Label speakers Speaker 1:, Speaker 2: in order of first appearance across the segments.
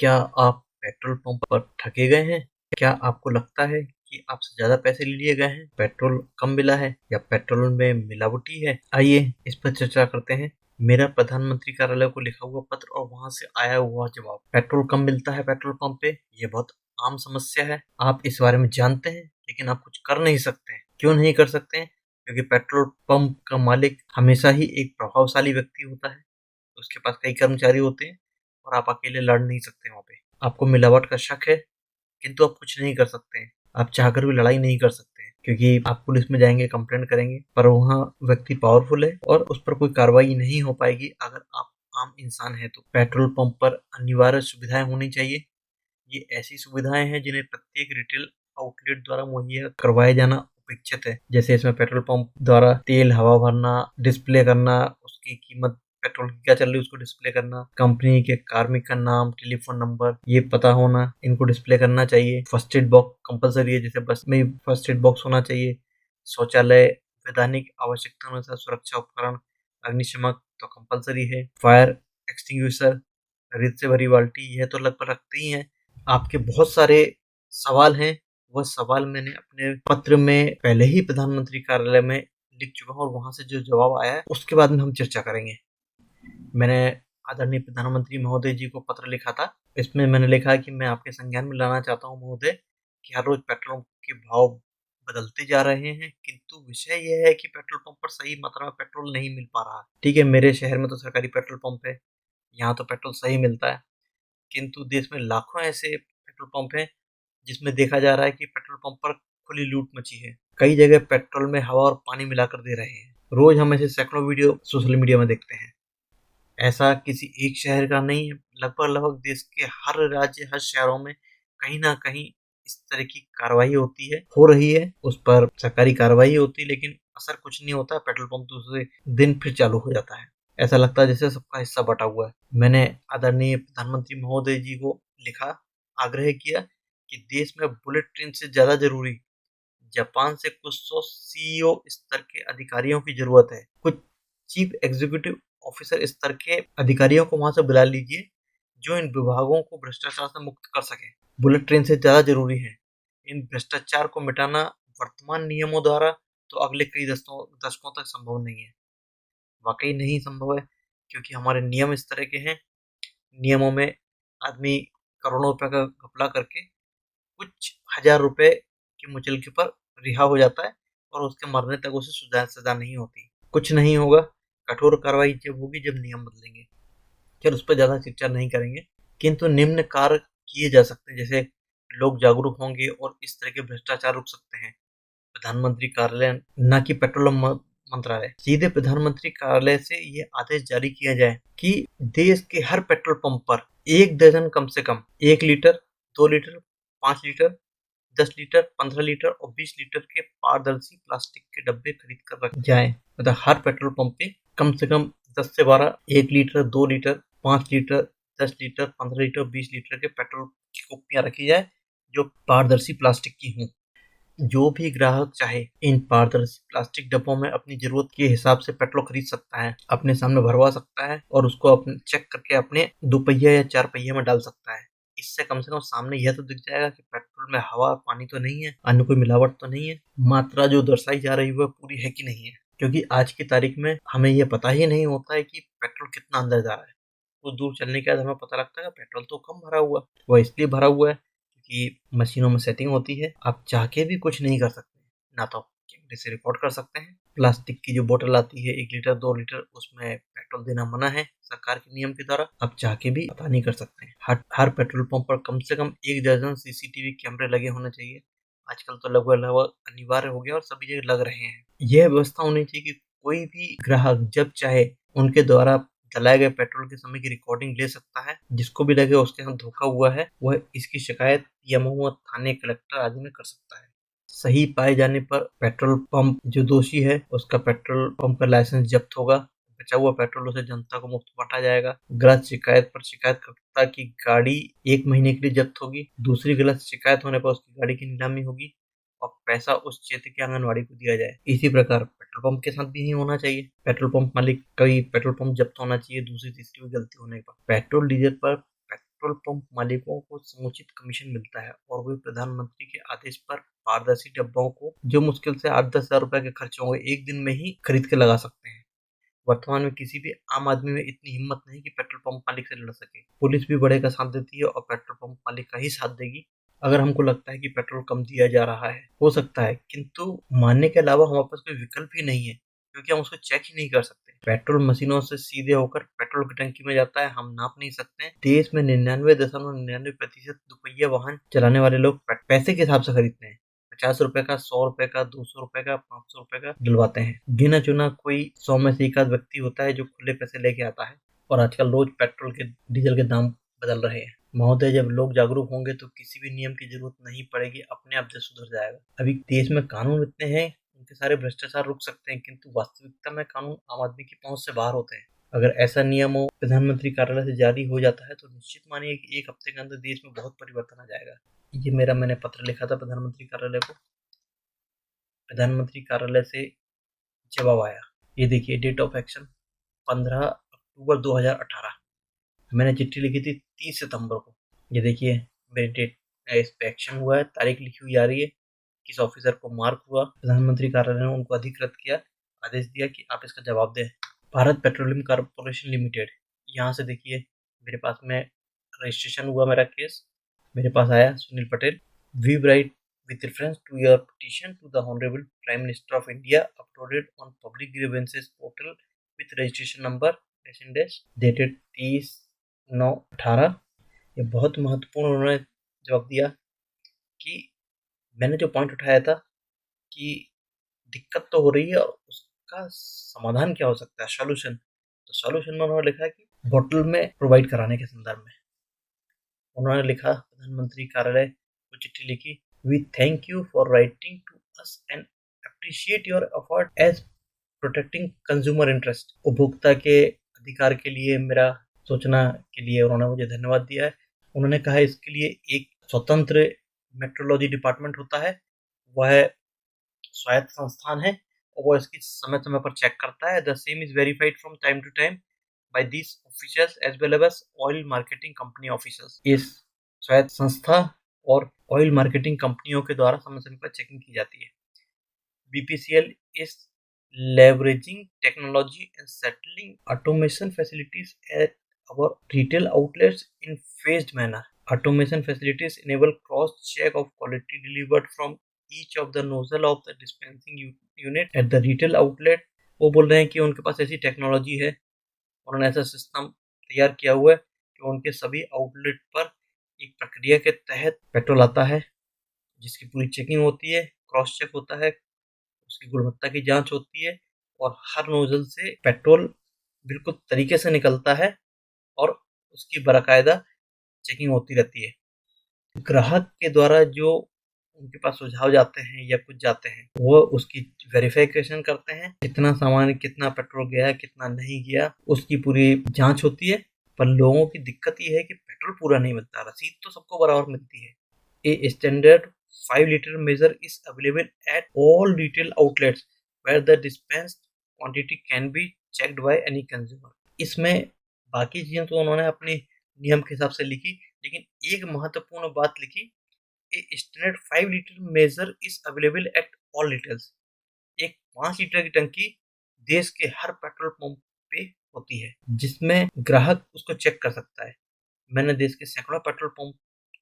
Speaker 1: क्या आप petrol pump पर ठगे गए हैं? क्या आपको लगता है कि आपसे ज़्यादा पैसे ले लिए गए हैं, पेट्रोल कम मिला है या पेट्रोल में मिलावटी है? आइए इस पर चर्चा करते हैं। मेरा प्रधानमंत्री कार्यालय को लिखा हुआ पत्र और वहां से आया हुआ जवाब। पेट्रोल कम मिलता है पेट्रोल पंप पे, ये बहुत आम समस्या है। आप इस बारे में जानते हैं, लेकिन आप कुछ कर नहीं सकते हैं। क्यों नहीं कर सकते हैं? क्योंकि पेट्रोल पंप का मालिक हमेशा ही एक प्रभावशाली व्यक्ति होता है। उसके पास कई कर्मचारी होते हैं और आप अकेले लड़ नहीं सकते वहाँ पे। आपको मिलावट का शक है, किंतु आप कुछ नहीं कर सकते हैं। आप चाहकर भी लड़ाई नहीं कर सकते हैं, क्योंकि आप पुलिस में जाएंगे, कंप्लेंट करेंगे, पर वहाँ व्यक्ति पावरफुल है और उस पर कोई कार्रवाई नहीं हो पाएगी अगर आप आम इंसान हैं तो। पेट्रोल पंप पर अनिवार्य सुविधाएं होनी चाहिए। ये ऐसी सुविधाएं हैं जिन्हें प्रत्येक रिटेल आउटलेट द्वारा मुहैया करवाया जाना अपेक्षित है। जैसे इसमें पेट्रोल पंप द्वारा तेल हवा भरना, डिस्प्ले करना, उसकी कीमत पेट्रोल की क्या चल रही है उसको डिस्प्ले करना, कंपनी के कार्मिक का नाम, टेलीफोन नंबर ये पता होना, इनको डिस्प्ले करना चाहिए। फर्स्ट एड बॉक्स कंपलसरी है, जैसे बस में फर्स्ट एड बॉक्स होना चाहिए। शौचालय, वैधानिक आवश्यकता अनुसार सुरक्षा उपकरण, अग्निशमक तो कंपलसरी है। फायर एक्सटिंग्विशर, रेत से भरी बाल्टी, यह तो लगभग रखते ही हैं। आपके बहुत सारे सवाल हैं, वह सवाल मैंने अपने पत्र में पहले ही प्रधानमंत्री कार्यालय में लिख चुका हूँ और वहां से जो जवाब आया है उसके बाद में हम चर्चा करेंगे। मैंने आदरणीय प्रधानमंत्री महोदय जी को पत्र लिखा था। इसमें मैंने लिखा कि मैं आपके संज्ञान में लाना चाहता हूँ महोदय कि हर रोज पेट्रोल के भाव बदलते जा रहे हैं, किंतु विषय यह है कि पेट्रोल पंप पर सही मात्रा में पेट्रोल नहीं मिल पा रहा। ठीक है, मेरे शहर में तो सरकारी पेट्रोल पंप है, यहाँ तो पेट्रोल सही मिलता है, किंतु देश में लाखों ऐसे पेट्रोल पंप हैं जिसमें देखा जा रहा है कि पेट्रोल पंप पर खुली लूट मची है। कई जगह पेट्रोल में हवा और पानी मिलाकर दे रहे हैं। रोज हम ऐसे सैकड़ों वीडियो सोशल मीडिया में देखते हैं। ऐसा किसी एक शहर का नहीं है, लगभग लगभग देश के हर राज्य, हर शहरों में कहीं ना कहीं इस तरह की कार्रवाई होती है, हो रही है। उस पर सरकारी कार्रवाई होती है, लेकिन असर कुछ नहीं होता। पेट्रोल पंप दूसरे दिन फिर चालू हो जाता है। ऐसा लगता है जैसे सबका हिस्सा बटा हुआ है। मैंने आदरणीय प्रधानमंत्री महोदय जी को लिखा, आग्रह किया कि देश में बुलेट ट्रेन से ज्यादा जरूरी जापान से कुछ सौ सीईओ स्तर के अधिकारियों की जरूरत है। कुछ चीफ एग्जीक्यूटिव ऑफिसर स्तर के अधिकारियों को वहां से बुला लीजिए जो इन विभागों को भ्रष्टाचार से मुक्त कर सके। बुलेट ट्रेन से ज्यादा जरूरी है। इन भ्रष्टाचार को मिटाना वर्तमान नियमों द्वारा तो अगले कई दशकों तक संभव नहीं है। वाकई नहीं संभव है, क्योंकि हमारे नियम इस तरह के हैं। नियमों में आदमी करोड़ों रुपए का घपला करके कुछ हजार रुपए की मुचलके पर रिहा हो जाता है और उसके मरने तक उसे सजा नहीं होती। कुछ नहीं होगा, कठोर कार्रवाई जब होगी जब नियम बदलेंगे। चल उस पर ज्यादा चर्चा नहीं करेंगे, किंतु निम्न कार्य किए जा सकते हैं। जैसे लोग जागरूक होंगे और इस तरह के भ्रष्टाचार रुक सकते हैं। प्रधानमंत्री कार्यालय, न कि पेट्रोल मंत्रालय, सीधे प्रधानमंत्री कार्यालय से ये आदेश जारी किया जाए कि देश के हर पेट्रोल पंप पर 1 दर्जन कम से कम 1 litre, 2 litre, 5 litre, 10 litre, 15 litre और 20 लीटर के पारदर्शी प्लास्टिक के डब्बे खरीद कर रख जाए। मतलब हर पेट्रोल पंप पे कम से कम 10 से 12 1 litre, 2 litre, 5 litre, 10 litre, 15 litre, 20 litre के पेट्रोल की कुप्पियां रखी जाए जो पारदर्शी प्लास्टिक की हों। जो भी ग्राहक चाहे इन पारदर्शी प्लास्टिक डब्बों में अपनी जरूरत के हिसाब से पेट्रोल खरीद सकता है, अपने सामने भरवा सकता है और उसको अपने चेक करके अपने 2 पहिया या 4 पहिया में डाल सकता है। इससे कम से कम सामने यह तो दिख जाएगा कि पेट्रोल में हवा पानी तो नहीं है, अन्य कोई मिलावट तो नहीं है, मात्रा जो दर्शाई जा रही है वह पूरी है कि नहीं है। क्योंकि आज की तारीख में हमें यह पता ही नहीं होता है कि पेट्रोल कितना अंदर जा रहा है। कुछ दूर चलने के बाद हमें पता लगता है पेट्रोल तो कम भरा हुआ, वह इसलिए भरा हुआ है कि मशीनों में सेटिंग होती है। आप चाह के भी कुछ नहीं कर सकते, ना तो कैमरे से रिकॉर्ड कर सकते हैं। प्लास्टिक की जो बोतल आती है 1 लीटर, 2 लीटर, उसमें पेट्रोल देना मना है सरकार के नियम के द्वारा। आप चाह के भी पता नहीं कर सकते हैं। हर पेट्रोल पंप पर कम से कम 1 दर्जन सीसीटीवी कैमरे लगे होने चाहिए। आजकल तो लगभग लगभग अनिवार्य हो गया और सभी जगह लग रहे हैं। यह व्यवस्था होनी चाहिए कि कोई भी ग्राहक जब चाहे उनके द्वारा जलाए गए पेट्रोल के समय की रिकॉर्डिंग ले सकता है। जिसको भी लगे उसके साथ धोखा हुआ है वह इसकी शिकायत यमहुआ थाने, कलेक्टर आदि में कर सकता है। सही पाए जाने पर पेट्रोल पंप जो दोषी है उसका पेट्रोल पंप का लाइसेंस जब्त होगा। बचा हुआ पेट्रोल उसे जनता को मुफ्त बांटा जाएगा। गलत शिकायत पर शिकायतकर्ता की गाड़ी 1 महीने के लिए जब्त होगी। दूसरी गलत शिकायत होने पर उसकी गाड़ी की नीलामी होगी और पैसा उस क्षेत्र के आंगनवाड़ी को दिया जाए। इसी प्रकार पेट्रोल पंप के साथ भी यही होना चाहिए। पेट्रोल पंप मालिक कभी पेट्रोल पंप जब्त होना चाहिए दूसरी तीसरी गलती होने पर। पेट्रोल डीजल पर पेट्रोल पंप मालिकों को समुचित कमीशन मिलता है और वे प्रधानमंत्री के आदेश पर पारदर्शी डब्बों को जो मुश्किल से 8-10 हजार रुपए के खर्च होंगे एक दिन में ही खरीद के लगा सकते हैं। वर्तमान में किसी भी आम आदमी में इतनी हिम्मत नहीं कि पेट्रोल पंप मालिक से लड़ सके। पुलिस भी बड़े का साथ देती है और पेट्रोल पंप मालिक का ही साथ देगी अगर हमको लगता है कि पेट्रोल कम दिया जा रहा है। हो सकता है, किंतु मानने के अलावा हमारे पास कोई विकल्प ही नहीं है, क्योंकि हम उसको चेक ही नहीं कर सकते। पेट्रोल मशीनों से सीधे होकर पेट्रोल की टंकी में जाता है, हम नाप नहीं सकते। देश में 99.99% दुपहिया वाहन चलाने वाले लोग पैसे के हिसाब से खरीदते हैं। 50 रुपए का, 100 रुपए का, 200 रुपए का, 500 रुपए का डलवाते हैं। गिना चुना कोई 100 में से एक आध व्यक्ति होता है जो खुले पैसे लेके आता है। और आजकल रोज पेट्रोल के, डीजल के दाम बदल रहे हैं। महोदय, जब लोग जागरूक होंगे तो किसी भी नियम की जरूरत नहीं पड़ेगी, अपने आप देश सुधर जाएगा। अभी देश में कानून इतने हैं, उनके सारे भ्रष्टाचार रुक सकते हैं, किंतु वास्तविकता में कानून आम आदमी की पहुंच से बाहर होते हैं। अगर ऐसा नियम हो प्रधानमंत्री कार्यालय से जारी हो जाता है तो निश्चित मानिए कि एक हफ्ते के अंदर देश में बहुत परिवर्तन आ जाएगा। ये मैंने पत्र लिखा था प्रधानमंत्री कार्यालय को। प्रधानमंत्री कार्यालय से जवाब आया। ये देखिए, डेट ऑफ एक्शन 15 अक्टूबर 2018। मैंने चिट्ठी लिखी थी 30 सितंबर को। ये देखिए मेरी डेट, इस पे एक्शन हुआ है, तारीख लिखी हुई आ रही है, किस ऑफिसर को मार्क हुआ। प्रधानमंत्री कार्यालय ने उनको अधिकृत किया, आदेश दिया कि आप इसका जवाब दें। भारत पेट्रोलियम कॉर्पोरेशन लिमिटेड, यहाँ से देखिए मेरे पास में रजिस्ट्रेशन हुआ मेरा केस। मेरे पास आया Sunil Patel. We write with reference to your petition to the Honorable Prime Minister of India uploaded on Public Grievances portal with registration number dated 30/9/18। ये बहुत महत्वपूर्ण उन्होंने जवाब दिया कि मैंने जो पॉइंट उठाया था कि दिक्कत तो हो रही है और उसका समाधान क्या हो सकता है, सॉल्यूशन। तो सॉल्यूशन में उन्होंने लिखा कि बोतल में प्रोवाइड कराने के संदर्भ में उन्होंने लिखा, प्रधानमंत्री कार्यालय को चिट्ठी लिखी। We thank you for writing to us and appreciate your effort as protecting consumer interest। उपभोक्ता के अधिकार के लिए मेरा सोचना के लिए उन्होंने मुझे धन्यवाद दिया है। उन्होंने कहा इसके लिए एक स्वतंत्र मेट्रोलॉजी डिपार्टमेंट होता है, वह स्वायत्त संस्थान है और वो इसकी समय समय पर चेक करता है। The same is verified from time to time by this officers as well as oil marketing company officers. इस स्वायत्त संस्था और ऑयल मार्केटिंग कंपनियों के द्वारा समय समय पर चेकिंग की जाती है। BPCL is leveraging technology and settling automation facilities at our retail outlets in phased manner. Automation facilities enable cross-check of quality delivered from each of the nozzle of the dispensing unit at the retail outlet। वो बोल रहे हैं कि उनके पास ऐसी technology है, उन्होंने ऐसा सिस्टम तैयार किया हुआ है कि उनके सभी आउटलेट पर एक प्रक्रिया के तहत पेट्रोल आता है, जिसकी पूरी चेकिंग होती है, क्रॉस चेक होता है, उसकी गुणवत्ता की जांच होती है और हर नोजल से पेट्रोल बिल्कुल तरीके से निकलता है और उसकी बाकायदा चेकिंग होती रहती है। ग्राहक के द्वारा जो उनके पास सुझाव जाते हैं या कुछ जाते हैं, वो उसकी वेरिफिकेशन करते हैं, कितना सामान, कितना पेट्रोल गया, कितना नहीं गया, उसकी पूरी जांच होती है। पर लोगों की दिक्कत ये है कि पेट्रोल पूरा नहीं मिलता, रसीद तो सबको बराबर मिलती है। A standard 5 litre measure is available at all retail outlets where the dispensed quantity can be checked by any consumer। इसमें बाकी चीजें तो उन्होंने अपने नियम के हिसाब से लिखी, लेकिन एक महत्वपूर्ण बात लिखी, a standard 5 litre measure is available at all retails. एक 5 लीटर की टंकी देश के हर पेट्रोल पंप पे होती है, जिसमें ग्राहक उसको चेक कर सकता है। मैंने देश के सैकड़ों पेट्रोल पंप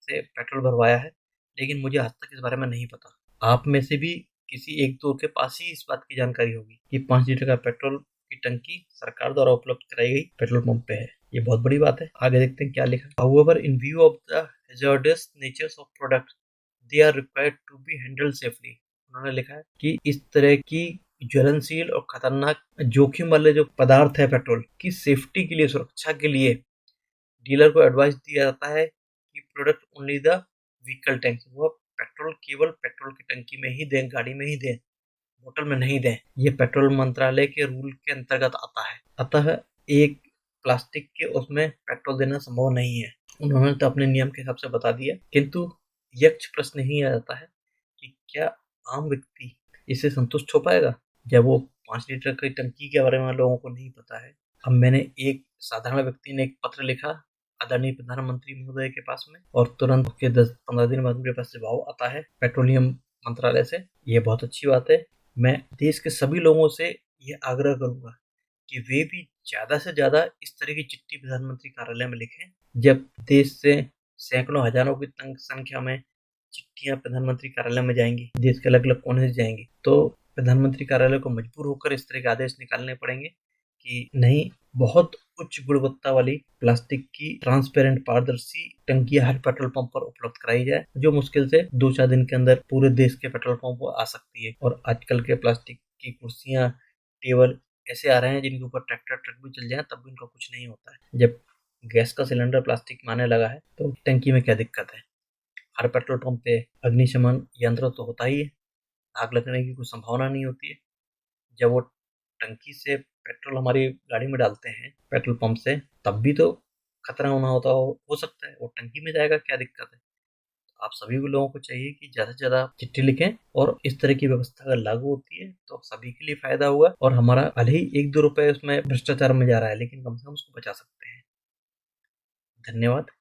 Speaker 1: से पेट्रोल भरवाया है, लेकिन मुझे आज तक इस बारे में नहीं पता। आप में से भी किसी एक दो के पास ही इस बात की जानकारी होगी कि 5 लीटर का पेट्रोल की टंकी सरकार द्वारा उपलब्ध कराई गई पेट्रोल पंप पे है। ये बहुत बड़ी बात है। आगे देखते हैं क्या लिखा। However, in view of the hazardous natures of products, they are required to be handled safely। उन्होंने लिखा है कि इस तरह की ज्वलनशील और खतरनाक जोखिम वाले जो पदार्थ है पेट्रोल की सेफ्टी के लिए, सुरक्षा के लिए डीलर को एडवाइस दिया जाता है कि product only the vehicle tank, वो पेट्रोल केवल पेट्रोल की टंकी में ही दें, गाड़ी में ही दें, बोतल में नहीं दें। ये पेट्रोल मंत्रालय के रूल के अंतर्गत आता है। अतः एक प्लास्टिक के उसमें पेट्रोल देना संभव नहीं है। उन्होंने तो अपने नियम के हिसाब से बता दिया, किंतु यक्ष प्रश्न ही आ जाता है कि क्या आम व्यक्ति इससे संतुष्ट हो पाएगा जब वो 5 लीटर की टंकी के बारे में लोगों को नहीं पता है। अब मैंने एक साधारण व्यक्ति ने एक पत्र लिखा आदरणीय प्रधानमंत्री महोदय के पास में, और तुरंत उसके 10-15 दिन बाद मेरे पास जवाब आता है पेट्रोलियम मंत्रालय से। ये बहुत अच्छी बात है। मैं देश के सभी लोगों से ये आग्रह करूंगा कि वे भी ज़्यादा से ज़्यादा इस तरह की चिट्ठी प्रधानमंत्री कार्यालय में लिखें। जब देश से सैकड़ों हज़ारों की संख्या में चिट्ठियां प्रधानमंत्री कार्यालय में जाएंगी, देश के अलग-अलग कोने से जाएंगी, तो प्रधानमंत्री कार्यालय को मजबूर होकर इस तरह के आदेश निकालने पड़ेंगे कि नहीं, बहुत उच्च गुणवत्ता वाली प्लास्टिक की ट्रांसपेरेंट पारदर्शी टंकियां हर पेट्रोल पंप पर उपलब्ध कराई जाए, जो मुश्किल से 2-4 दिन के अंदर पूरे देश के पेट्रोल पंप पर आ सकती है। और आजकल के प्लास्टिक की कुर्सियां, टेबल ऐसे आ रहे हैं जिनके ऊपर ट्रैक्टर ट्रक भी चल जाए तब भी उनका कुछ नहीं होता है। जब गैस का सिलेंडर प्लास्टिक में आने लगा है तो टंकी में क्या दिक्कत है। हर पेट्रोल पंप पे अग्निशमन यंत्र तो होता ही है, आग लगने की कोई संभावना नहीं होती है। जब वो टंकी से पेट्रोल हमारी गाड़ी में डालते हैं पेट्रोल पंप से, तब भी तो खतरा होना होता हो सकता है। वो टंकी में जाएगा, क्या दिक्कत है। तो आप सभी लोगों को चाहिए कि ज़्यादा से ज़्यादा चिट्ठी लिखें, और इस तरह की व्यवस्था अगर लागू होती है तो सभी के लिए फायदा होगा, और हमारा भले ही 1-2 रुपए उसमें भ्रष्टाचार में जा रहा है, लेकिन कम से कम उसको बचा सकते हैं। धन्यवाद।